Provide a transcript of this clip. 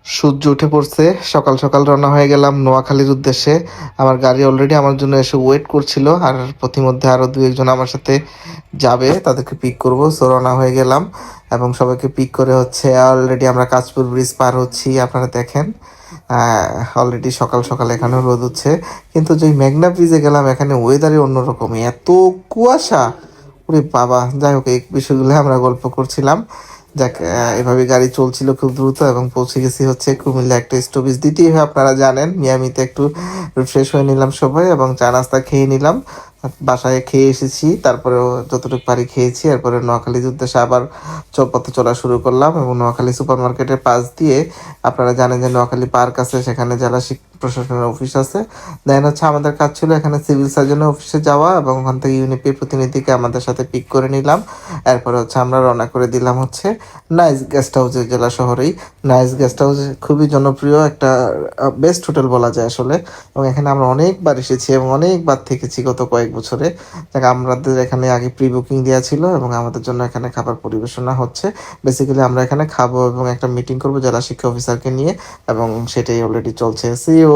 সূর্য উঠে পড়ছে, সকাল সকাল রওনা হয়ে গেলাম নোয়াখালীর উদ্দেশ্যে। আমার গাড়ি অলরেডি আমার জন্য এসে ওয়েট করছিল, আর পথিমধ্যে আরও দু একজন আমার সাথে যাবে, তাদেরকে পিক করব। সো রওনা হয়ে গেলাম এবং সবাইকে পিক করে হচ্ছে অলরেডি আমরা কাঁচপুর ব্রিজ পার হচ্ছি। আপনারা দেখেন অলরেডি সকাল সকাল এখানেও রোদ উঠছে, কিন্তু যে মেঘনা ব্রিজে গেলাম এখানে ওয়েদারই অন্যরকম, এত কুয়াশা! ওরে বাবা! যাই হোক, এই বিষয়গুলো আমরা গল্প করছিলাম। যাক, এভাবে গাড়ি চলছিল খুব দ্রুত এবং পৌঁছে গেছি হচ্ছে কুমিল্লা একটা স্টপেজ দিতেই হয়, আপনারা জানেন। মিয়ামিতে একটু রিফ্রেশ হয়ে নিলাম সবাই এবং চা নাস্তা খেয়ে নিলাম। বাসায় খেয়ে এসেছি, তারপরেও যতটুকু পারি খেয়েছি। এরপরে নোয়াখালীর উদ্দেশ্যে আবার পথে চলা শুরু করলাম এবং নোয়াখালী সুপার মার্কেটের পাশ দিয়ে, আপনারা জানেন যে নোয়াখালী পার্ক আছে, সেখানে জেলা প্রশাসনের অফিস আছে। দেন হচ্ছে আমাদের কাজ ছিল এখানে সিভিল সার্জনের অফিসে যাওয়া এবং ওখান থেকে ইউনিপির প্রতিনিধিকে আমাদের সাথে পিক করে নিলাম। এরপরে হচ্ছে আমরা রওনা করে দিলাম হচ্ছে নাইস গেস্ট হাউসে। জেলা শহরেই নাইস গেস্ট হাউস খুবই জনপ্রিয় একটা বেস্ট হোটেল বলা যায় আসলে। এবং এখানে আমরা অনেকবার এসেছি এবং অনেকবার থেকেছি গত কয়েক বছরে। দেখ, আমাদের এখানে আগে প্রি বুকিং দেওয়া ছিল এবং আমাদের জন্য এখানে খাবার পরিবেশনা হচ্ছে। বেসিক্যালি আমরা এখানে খাবো এবং একটা মিটিং করবো জেলা শিক্ষা অফিসারকে নিয়ে, এবং সেটাই অলরেডি চলছে। সিও